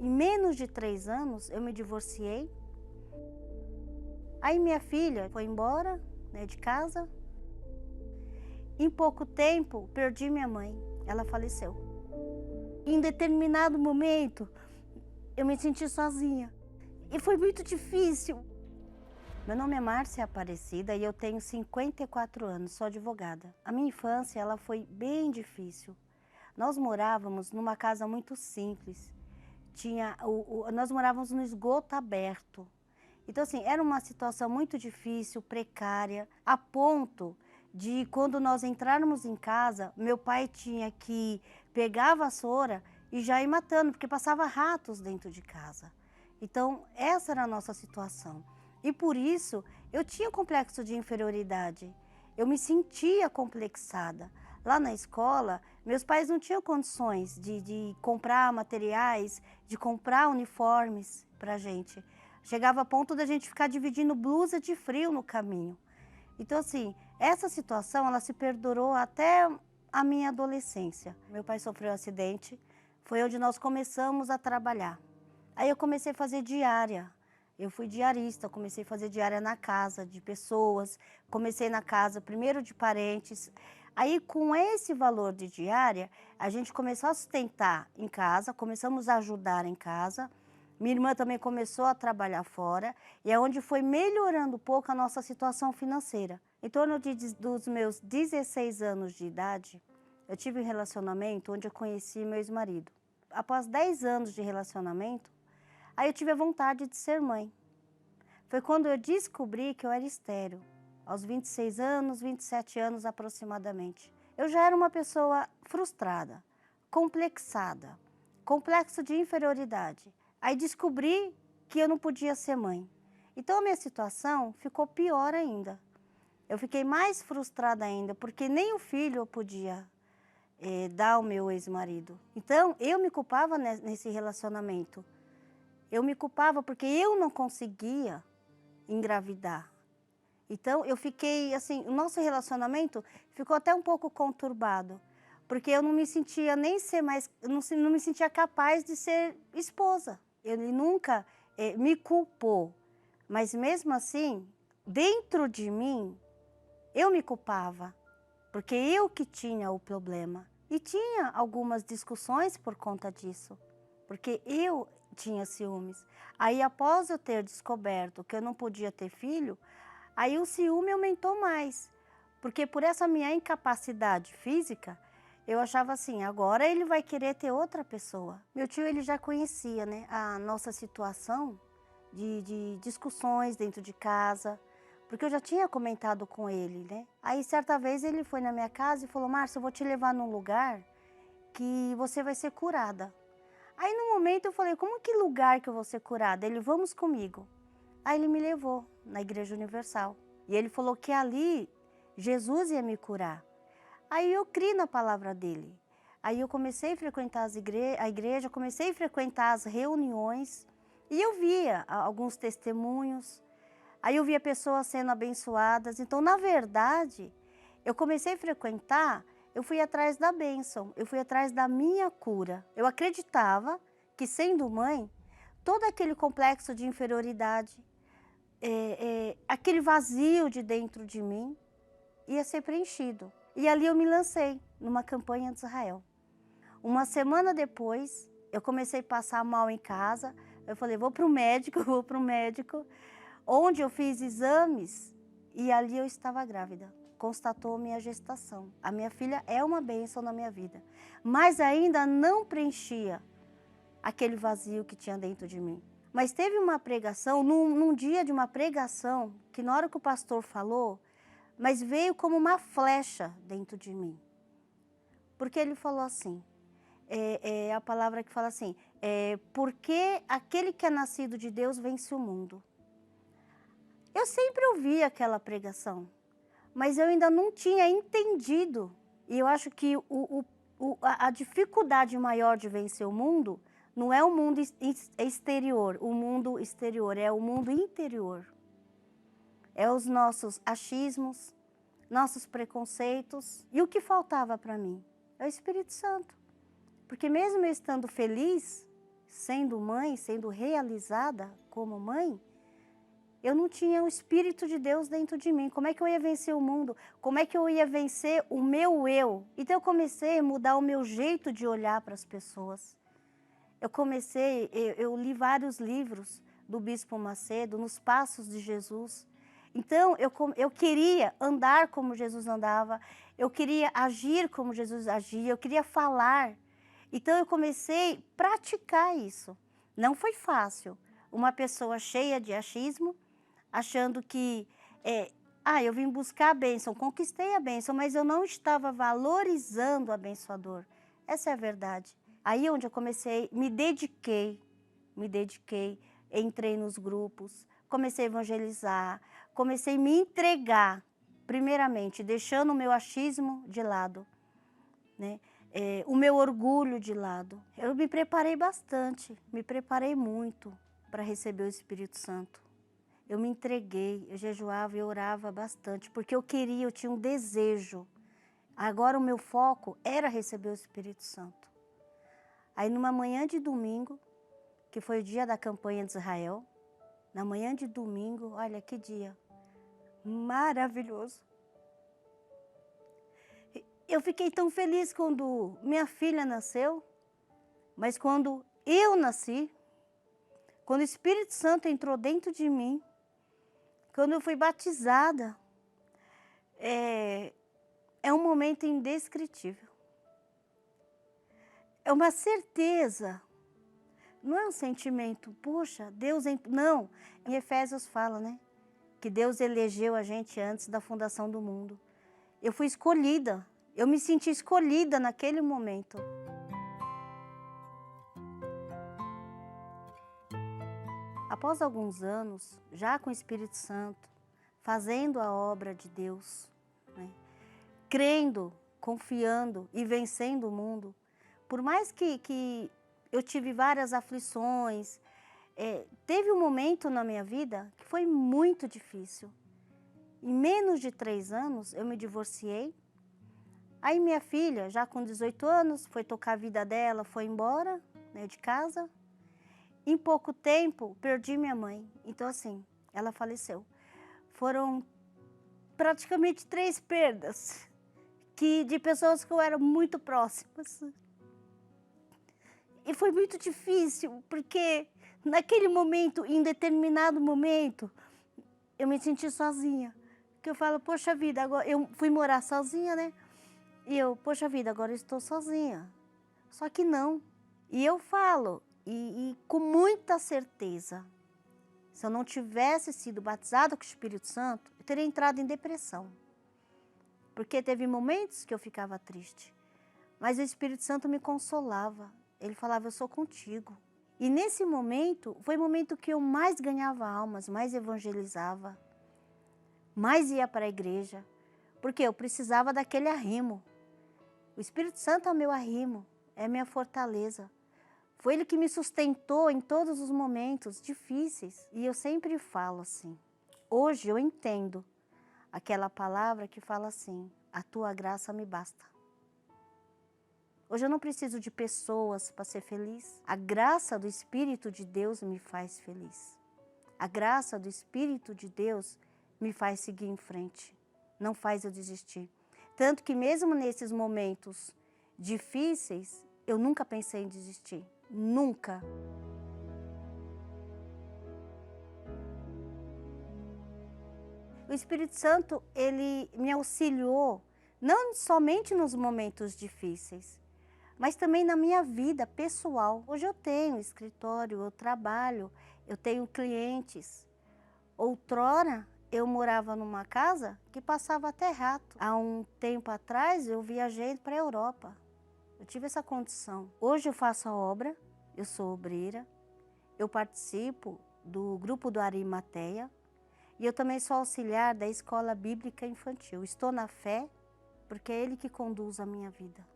Em menos de 3 anos, eu me divorciei. Aí minha filha foi embora, né, de casa. Em pouco tempo, perdi minha mãe. Ela faleceu. Em determinado momento, eu me senti sozinha. E foi muito difícil. Meu nome é Márcia Aparecida e eu tenho 54 anos, sou advogada. A minha infância, ela foi bem difícil. Nós morávamos numa casa muito simples. Nós morávamos no esgoto aberto. Então, assim, era uma situação muito difícil, precária, a ponto de, quando nós entrarmos em casa, meu pai tinha que pegar a vassoura e já ir matando, porque passava ratos dentro de casa. Então, essa era a nossa situação. E por isso, eu tinha complexo de inferioridade. Eu me sentia complexada. Lá na escola, meus pais não tinham condições de comprar materiais, de comprar uniformes para a gente. Chegava a ponto da gente ficar dividindo blusa de frio no caminho. Então, assim, essa situação, ela se perdurou até a minha adolescência. Meu pai sofreu um acidente, foi onde nós começamos a trabalhar. Aí eu comecei a fazer diária. Eu fui diarista, comecei a fazer diária na casa de pessoas, comecei na casa primeiro de parentes. Aí, com esse valor de diária, a gente começou a sustentar em casa, começamos a ajudar em casa. Minha irmã também começou a trabalhar fora, e é onde foi melhorando um pouco a nossa situação financeira. Em torno dos meus 16 anos de idade, eu tive um relacionamento onde eu conheci meu ex-marido. Após 10 anos de relacionamento, aí eu tive a vontade de ser mãe. Foi quando eu descobri que eu era estéril, aos 26 anos, 27 anos aproximadamente. Eu já era uma pessoa frustrada, complexada, complexo de inferioridade. Aí descobri que eu não podia ser mãe. Então a minha situação ficou pior ainda. Eu fiquei mais frustrada ainda, porque nem o filho eu podia dar ao meu ex-marido. Então eu me culpava nesse relacionamento. Eu me culpava porque eu não conseguia engravidar. Então eu fiquei assim, o nosso relacionamento ficou até um pouco conturbado, porque eu não me sentia nem ser mais, não me sentia capaz de ser esposa. Ele nunca me culpou, mas mesmo assim, dentro de mim, eu me culpava, porque eu que tinha o problema. E tinha algumas discussões por conta disso, porque eu tinha ciúmes. Aí, após eu ter descoberto que eu não podia ter filho, aí o ciúme aumentou mais, porque por essa minha incapacidade física, eu achava assim, agora ele vai querer ter outra pessoa. Meu tio, ele já conhecia, né, a nossa situação de discussões dentro de casa, porque eu já tinha comentado com ele, né. Aí, certa vez, ele foi na minha casa e falou, Márcia, eu vou te levar num lugar que você vai ser curada. Aí, no momento, eu falei, como que lugar que eu vou ser curada? Ele, vamos comigo. Aí ele me levou na Igreja Universal. E ele falou que ali Jesus ia me curar. Aí eu criei na palavra dele. Aí eu comecei a frequentar a igreja, comecei a frequentar as reuniões e eu via alguns testemunhos. Aí eu via pessoas sendo abençoadas. Então, na verdade, eu comecei a frequentar, eu fui atrás da bênção, eu fui atrás da minha cura. Eu acreditava que, sendo mãe, todo aquele complexo de inferioridade, aquele vazio de dentro de mim ia ser preenchido. E ali eu me lancei numa campanha de Israel. Uma semana depois, eu comecei a passar mal em casa. Eu falei, vou para o médico, onde eu fiz exames e ali eu estava grávida. Constatou minha gestação. A minha filha é uma bênção na minha vida, mas ainda não preenchia aquele vazio que tinha dentro de mim. Mas teve uma pregação, num dia de uma pregação, que na hora que o pastor falou, mas veio como uma flecha dentro de mim. Porque ele falou assim, a palavra que fala assim, porque aquele que é nascido de Deus vence o mundo. Eu sempre ouvi aquela pregação, mas eu ainda não tinha entendido. E eu acho que a dificuldade maior de vencer o mundo não é o mundo exterior, é o mundo interior. É os nossos achismos, nossos preconceitos. E o que faltava para mim? É o Espírito Santo. Porque mesmo eu estando feliz, sendo mãe, sendo realizada como mãe, eu não tinha o Espírito de Deus dentro de mim. Como é que eu ia vencer o mundo? Como é que eu ia vencer o meu eu? Então eu comecei a mudar o meu jeito de olhar para as pessoas. Eu li vários livros do Bispo Macedo, nos passos de Jesus. Então eu queria andar como Jesus andava, eu queria agir como Jesus agia, eu queria falar. Então eu comecei a praticar isso. Não foi fácil. Uma pessoa cheia de achismo, achando que, eu vim buscar a bênção, conquistei a bênção, mas eu não estava valorizando o abençoador. Essa é a verdade. Aí onde eu comecei, me dediquei, entrei nos grupos, comecei a evangelizar, comecei a me entregar, primeiramente, deixando o meu achismo de lado, né? O meu orgulho de lado. Eu me preparei bastante, me preparei muito para receber o Espírito Santo. Eu me entreguei, eu jejuava e orava bastante, porque eu tinha um desejo. Agora o meu foco era receber o Espírito Santo. Aí numa manhã de domingo, que foi o dia da campanha de Israel, na manhã de domingo, olha que dia maravilhoso. Eu fiquei tão feliz quando minha filha nasceu, mas quando eu nasci, quando o Espírito Santo entrou dentro de mim, quando eu fui batizada, é um momento indescritível. É uma certeza, não é um sentimento, puxa, Deus... Não, em Efésios fala, né? Que Deus elegeu a gente antes da fundação do mundo. Eu fui escolhida, eu me senti escolhida naquele momento. Após alguns anos, já com o Espírito Santo, fazendo a obra de Deus, né? Crendo, confiando e vencendo o mundo, por mais que eu tive várias aflições, teve um momento na minha vida que foi muito difícil. Em menos de 3 anos, eu me divorciei. Aí minha filha, já com 18 anos, foi tocar a vida dela, foi embora, né, de casa. Em pouco tempo, perdi minha mãe. Então, assim, ela faleceu. Foram praticamente 3 perdas de pessoas que eu era muito próximas. E foi muito difícil, porque naquele momento, em determinado momento, eu me senti sozinha. Que eu falo, poxa vida, agora eu fui morar sozinha, né? E eu, poxa vida, agora eu estou sozinha. Só que não. E eu falo, e com muita certeza, se eu não tivesse sido batizada com o Espírito Santo, eu teria entrado em depressão. Porque teve momentos que eu ficava triste. Mas o Espírito Santo me consolava. Ele falava, eu sou contigo. E nesse momento, foi o momento que eu mais ganhava almas, mais evangelizava, mais ia para a igreja. Porque eu precisava daquele arrimo. O Espírito Santo é o meu arrimo, é a minha fortaleza. Foi Ele que me sustentou em todos os momentos difíceis. E eu sempre falo assim, hoje eu entendo aquela palavra que fala assim, a tua graça me basta. Hoje eu não preciso de pessoas para ser feliz. A graça do Espírito de Deus me faz feliz. A graça do Espírito de Deus me faz seguir em frente, não faz eu desistir. Tanto que mesmo nesses momentos difíceis, eu nunca pensei em desistir. Nunca. O Espírito Santo, ele me auxiliou, não somente nos momentos difíceis, mas também na minha vida pessoal. Hoje eu tenho escritório, eu trabalho, eu tenho clientes. Outrora, eu morava numa casa que passava até rato. Há um tempo atrás, eu viajei para a Europa. Eu tive essa condição. Hoje eu faço a obra, eu sou obreira, eu participo do grupo do Arimateia e eu também sou auxiliar da Escola Bíblica Infantil. Estou na fé porque é Ele que conduz a minha vida.